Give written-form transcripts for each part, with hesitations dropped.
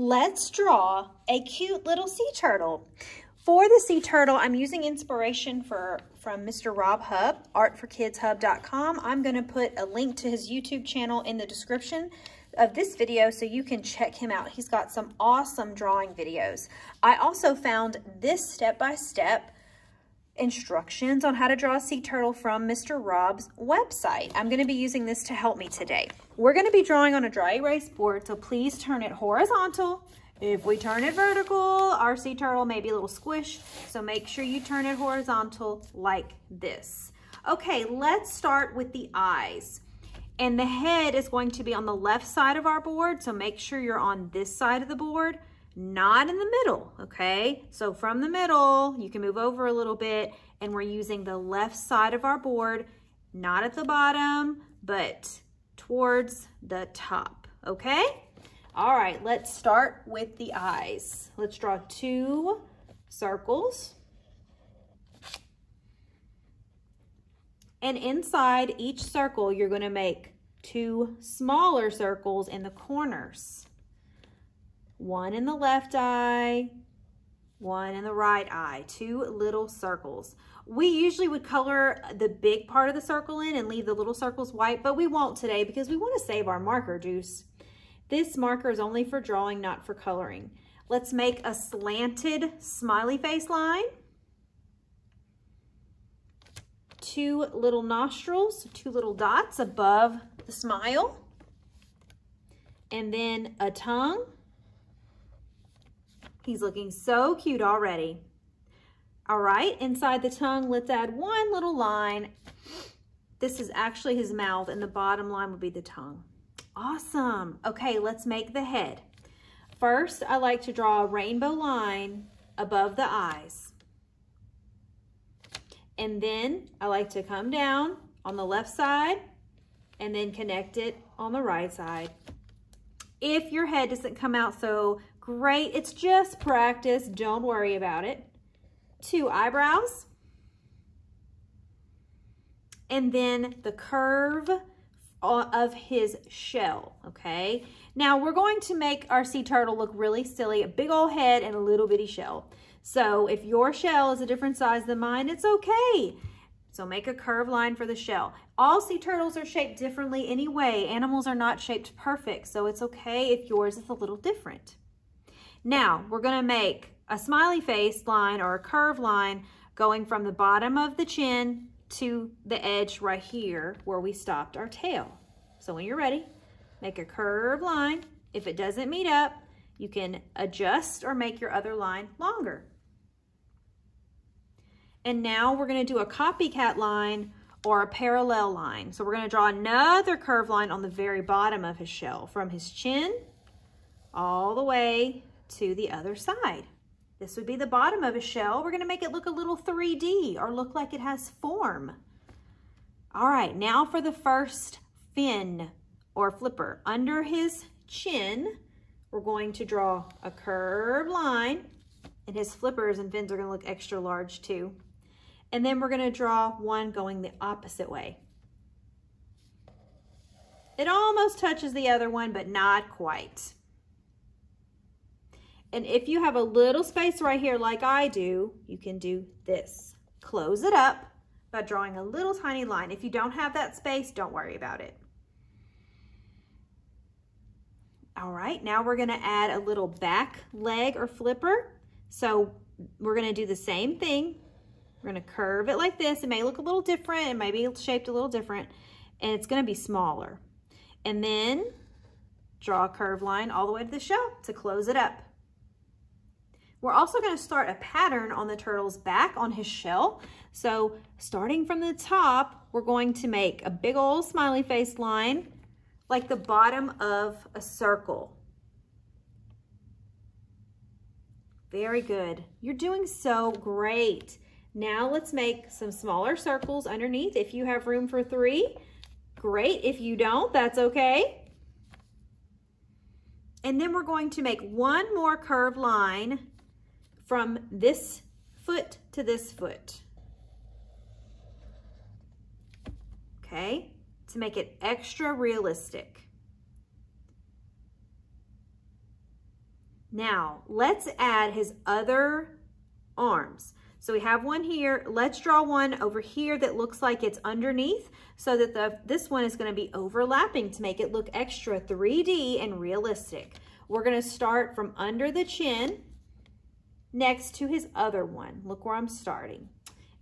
let's draw a cute little sea turtle. For the sea turtle, I'm using inspiration from Mr. Rob Hub, artforkidshub.com. I'm going to put a link to his YouTube channel in the description of this video so you can check him out. He's got some awesome drawing videos. I also found this step-by-step instructions on how to draw a sea turtle from Mr. Rob's website. I'm going to be using this to help me today. We're going to be drawing on a dry erase board, so please turn it horizontal. If we turn it vertical, our sea turtle may be a little squished, so make sure you turn it horizontal like this. Okay, let's start with the eyes. And the head is going to be on the left side of our board, so make sure you're on this side of the board, not in the middle, okay? So from the middle, you can move over a little bit, and we're using the left side of our board, not at the bottom, but towards the top, okay? All right, let's start with the eyes. Let's draw 2 circles. And inside each circle, you're going to make 2 smaller circles in the corners. 1 in the left eye, 1 in the right eye, 2 little circles. We usually would color the big part of the circle in and leave the little circles white, but we won't today because we want to save our marker juice. This marker is only for drawing, not for coloring. Let's make a slanted smiley face line. 2 little nostrils, 2 little dots above the smile. And then a tongue. He's looking so cute already. All right, inside the tongue, let's add 1 little line. This is actually his mouth, and the bottom line would be the tongue. Awesome. Okay, let's make the head. First, I like to draw a rainbow line above the eyes. And then I like to come down on the left side and then connect it on the right side. If your head doesn't come out so great, it's just practice. Don't worry about it. 2 eyebrows. And then the curve of his shell, okay? Now we're going to make our sea turtle look really silly, a big old head and a little bitty shell. So if your shell is a different size than mine, it's okay. So make a curved line for the shell. All sea turtles are shaped differently anyway. Animals are not shaped perfect, so it's okay if yours is a little different. Now we're gonna make a smiley face line or a curved line going from the bottom of the chin to the edge right here where we stopped our tail. So when you're ready, make a curved line. If it doesn't meet up, you can adjust or make your other line longer. And now we're going to do a copycat line or a parallel line. So we're going to draw another curved line on the very bottom of his shell from his chin all the way to the other side. This would be the bottom of his shell. We're going to make it look a little 3D or look like it has form. All right, now for the first fin or flipper. Under his chin, we're going to draw a curved line, and his flippers and fins are going to look extra large too. And then we're going to draw one going the opposite way. It almost touches the other one, but not quite. And if you have a little space right here like I do, you can do this. Close it up by drawing a little tiny line. If you don't have that space, don't worry about it. All right, now we're gonna add a little back leg or flipper. So we're gonna do the same thing. We're gonna curve it like this. It may look a little different. It may be shaped a little different, and it's gonna be smaller. And then draw a curved line all the way to the shell to close it up. We're also going to start a pattern on the turtle's back on his shell. So starting from the top, we're going to make a big old smiley face line like the bottom of a circle. Very good. You're doing so great. Now let's make some smaller circles underneath. If you have room for 3, great. If you don't, that's okay. And then we're going to make one more curved line from this foot to this foot. Okay, to make it extra realistic. Now, let's add his other arms. So we have one here. Let's draw one over here that looks like it's underneath so that this one is going to be overlapping to make it look extra 3D and realistic. We're going to start from under the chin next to his other one. Look where I'm starting.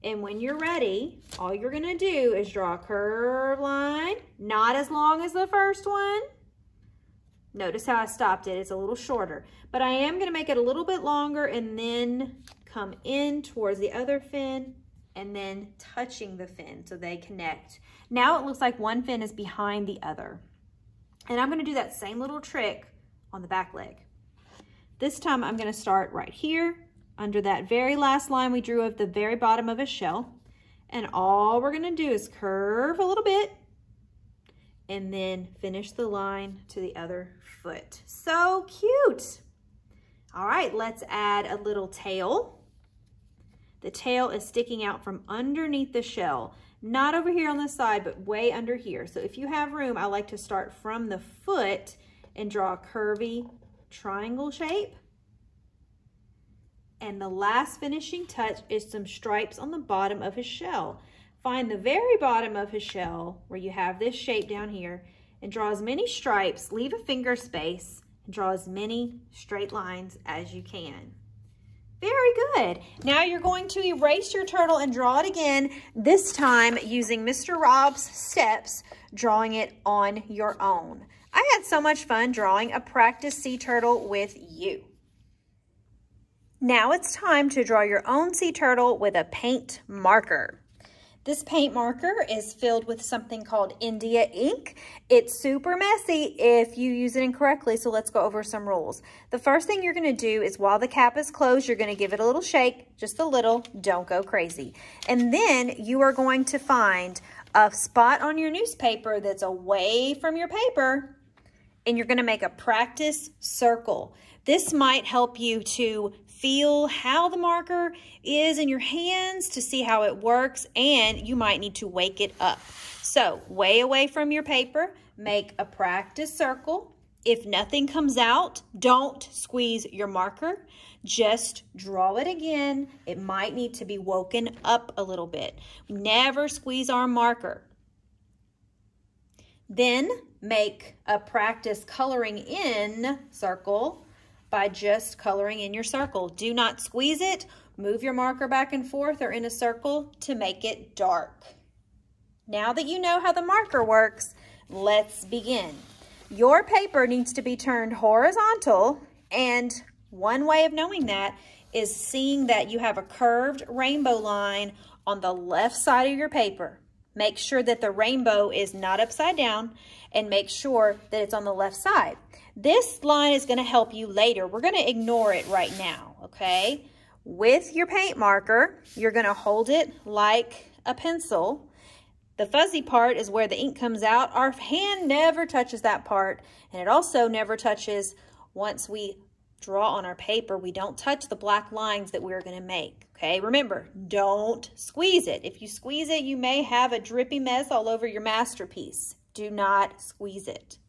And when you're ready, all you're going to do is draw a curved line, not as long as the first one. Notice how I stopped it. It's a little shorter, but I am going to make it a little bit longer and then come in towards the other fin and then touching the fin so they connect. Now it looks like one fin is behind the other. And I'm going to do that same little trick on the back leg. This time I'm going to start right here under that very last line we drew of the very bottom of his shell. And all we're going to do is curve a little bit and then finish the line to the other foot. So cute. All right, let's add a little tail. The tail is sticking out from underneath the shell, not over here on the side, but way under here. So if you have room, I like to start from the foot and draw a curvy triangle shape. And the last finishing touch is some stripes on the bottom of his shell. Find the very bottom of his shell where you have this shape down here and draw as many stripes, leave a finger space, and draw as many straight lines as you can. Very good. Now you're going to erase your turtle and draw it again, this time using Mr. Rob's steps, drawing it on your own. I had so much fun drawing a practice sea turtle with you. Now it's time to draw your own sea turtle with a paint marker. This paint marker is filled with something called India ink. It's super messy if you use it incorrectly, so let's go over some rules. The first thing you're going to do is while the cap is closed, you're going to give it a little shake, just a little, don't go crazy. And then you are going to find a spot on your newspaper that's away from your paper, and you're going to make a practice circle. This might help you to feel how the marker is in your hands to see how it works, and you might need to wake it up. So way away from your paper, make a practice circle. If nothing comes out, don't squeeze your marker. Just draw it again. It might need to be woken up a little bit. Never squeeze our marker. Then make a practice coloring in circle by just coloring in your circle. Do not squeeze it. Move your marker back and forth or in a circle to make it dark. Now that you know how the marker works, let's begin. Your paper needs to be turned horizontal, and one way of knowing that is seeing that you have a curved rainbow line on the left side of your paper. Make sure that the rainbow is not upside down and make sure that it's on the left side. This line is going to help you later. We're going to ignore it right now, okay? With your paint marker, you're going to hold it like a pencil. The fuzzy part is where the ink comes out. Our hand never touches that part, and it also never touches once we draw on our paper. We don't touch the black lines that we're going to make, okay? Remember, don't squeeze it. If you squeeze it, you may have a drippy mess all over your masterpiece. Do not squeeze it.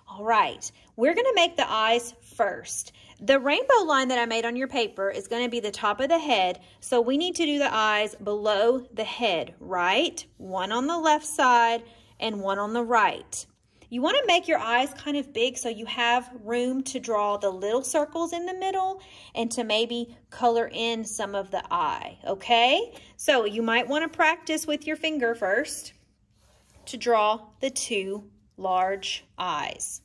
All right, we're going to make the eyes first. The rainbow line that I made on your paper is going to be the top of the head, so we need to do the eyes below the head, right? One on the left side and one on the right. You want to make your eyes kind of big so you have room to draw the little circles in the middle and to maybe color in some of the eye, okay? So you might want to practice with your finger first to draw the two large eyes.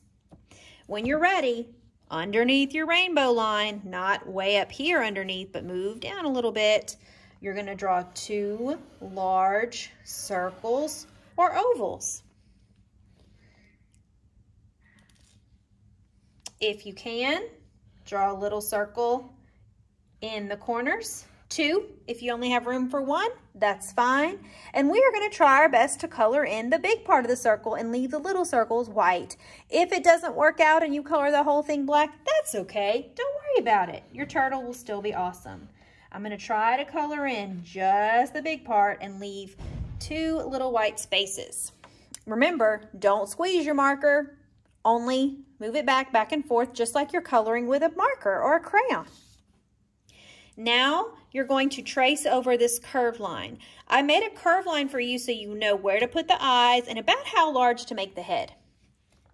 When you're ready, underneath your rainbow line, not way up here underneath, but move down a little bit, you're going to draw two large circles or ovals. If you can, draw a little circle in the corners. Two, if you only have room for one, that's fine. And we are going to try our best to color in the big part of the circle and leave the little circles white. If it doesn't work out and you color the whole thing black, that's okay. Don't worry about it. Your turtle will still be awesome. I'm going to try to color in just the big part and leave two little white spaces. Remember, don't squeeze your marker. only move it back and forth, just like you're coloring with a marker or a crayon. Now you're going to trace over this curved line. I made a curved line for you so you know where to put the eyes and about how large to make the head.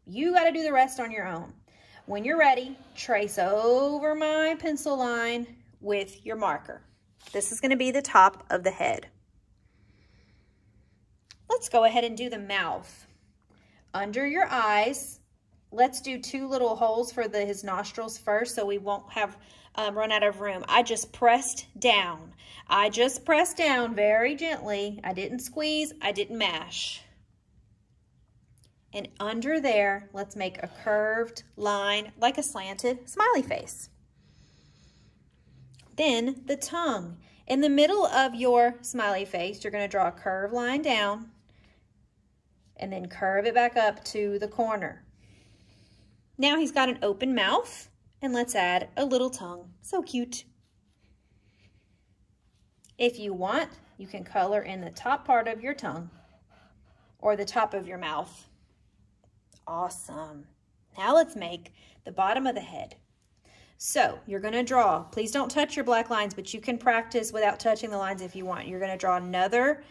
You got to do the rest on your own. When you're ready, trace over my pencil line with your marker. This is going to be the top of the head. Let's go ahead and do the mouth. Under your eyes, let's do 2 little holes for his nostrils first so we won't have run out of room. I just pressed down. I just pressed down very gently. I didn't squeeze. I didn't mash. And under there, let's make a curved line like a slanted smiley face. Then the tongue. In the middle of your smiley face, you're going to draw a curved line down and then curve it back up to the corner. Now he's got an open mouth, and let's add a little tongue. So cute. If you want, you can color in the top part of your tongue or the top of your mouth. Awesome. Now let's make the bottom of the head. So you're going to draw. Please don't touch your black lines, but you can practice without touching the lines if you want. You're going to draw another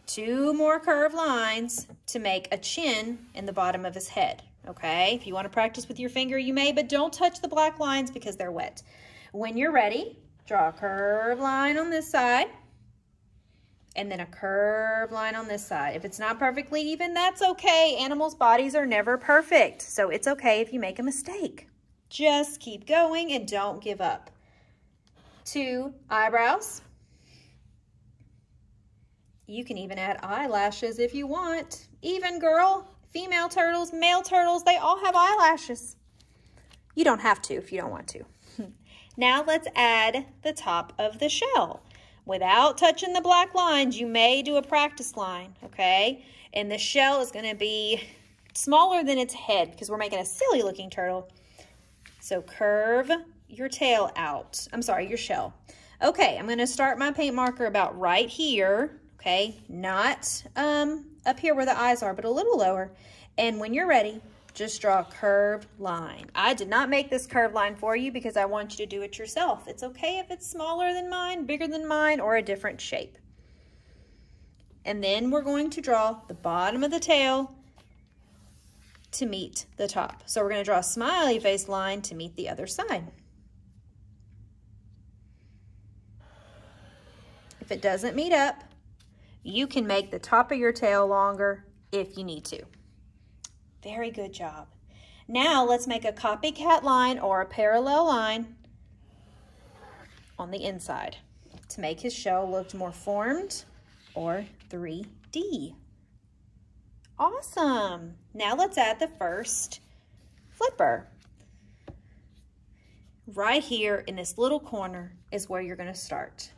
2 more curved lines to make a chin in the bottom of his head. Okay, if you want to practice with your finger, you may, but don't touch the black lines because they're wet. When you're ready, draw a curved line on this side and then a curved line on this side. If it's not perfectly even, that's okay. Animals' bodies are never perfect, so it's okay if you make a mistake. Just keep going and don't give up. 2 eyebrows. You can even add eyelashes if you want. Even girl, female turtles, male turtles, they all have eyelashes. You don't have to if you don't want to. Now let's add the top of the shell. Without touching the black lines, you may do a practice line, okay? And the shell is going to be smaller than its head because we're making a silly looking turtle. So curve your tail out. I'm sorry, your shell. Okay, I'm going to start my paint marker about right here, okay? Not up here where the eyes are, but a little lower. And when you're ready, just draw a curved line. I did not make this curved line for you because I want you to do it yourself. It's okay if it's smaller than mine, bigger than mine, or a different shape. And then we're going to draw the bottom of the tail to meet the top. So we're going to draw a smiley face line to meet the other side. If it doesn't meet up, you can make the top of your tail longer if you need to. Very good job. Now let's make a copycat line or a parallel line on the inside to make his shell look more formed or 3D. Awesome. Now let's add the first flipper. Right here in this little corner is where you're going to start.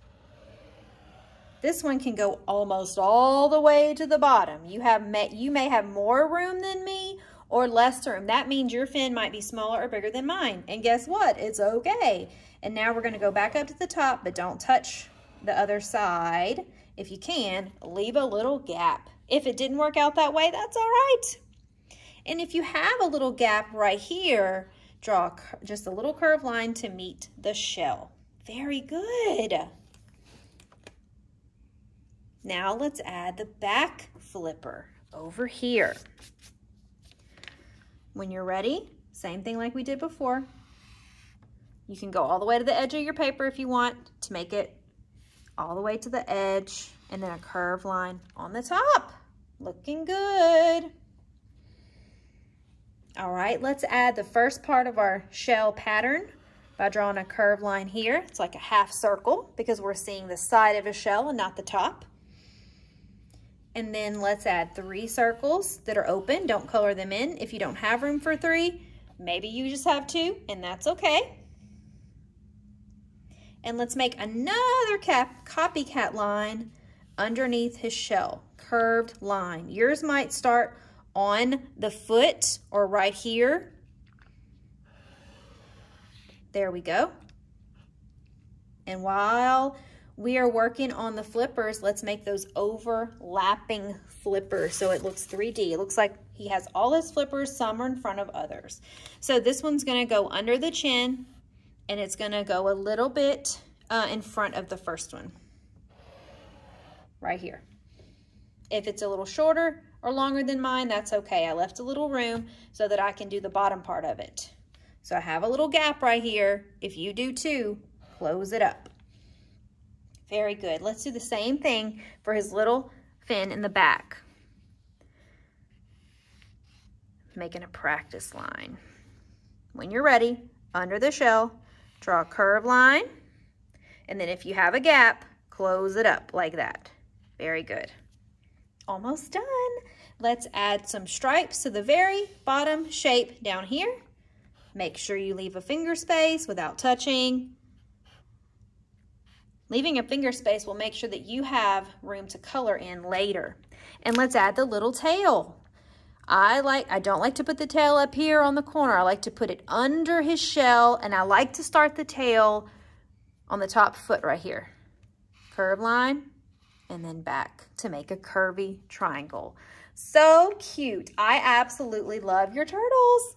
This one can go almost all the way to the bottom. You may have more room than me or less room. That means your fin might be smaller or bigger than mine. And guess what? It's okay. And now we're going to go back up to the top, but don't touch the other side. If you can, leave a little gap. If it didn't work out that way, that's all right. And if you have a little gap right here, draw just a little curved line to meet the shell. Very good. Now let's add the back flipper over here. When you're ready, same thing like we did before. You can go all the way to the edge of your paper if you want to make it all the way to the edge, and then a curved line on the top. Looking good. All right, let's add the first part of our shell pattern by drawing a curved line here. It's like a half circle because we're seeing the side of a shell and not the top. And then let's add 3 circles that are open. Don't color them in. If you don't have room for 3, maybe you just have 2, and that's okay. And let's make another copycat line underneath his shell. Curved line. Yours might start on the foot or right here. There we go. And while we are working on the flippers, let's make those overlapping flippers so it looks 3D. It looks like He has all his flippers, some are in front of others. So this one's gonna go under the chin, and it's gonna go a little bit in front of the first one, right here. If it's a little shorter or longer than mine, that's okay. I left a little room so that I can do the bottom part of it. So I have a little gap right here. If you do too, close it up. Very good. Let's do the same thing for his little fin in the back. Making a practice line. When you're ready, under the shell, draw a curved line. And then if you have a gap, close it up like that. Very good. Almost done. Let's add some stripes to the very bottom shape down here. Make sure you leave a finger space without touching. Leaving a finger space will make sure that you have room to color in later. And let's add the little tail. I don't like to put the tail up here on the corner. I like to put it under his shell, and I like to start the tail on the top foot right here. Curve line, and then back to make a curvy triangle. So cute. I absolutely love your turtles.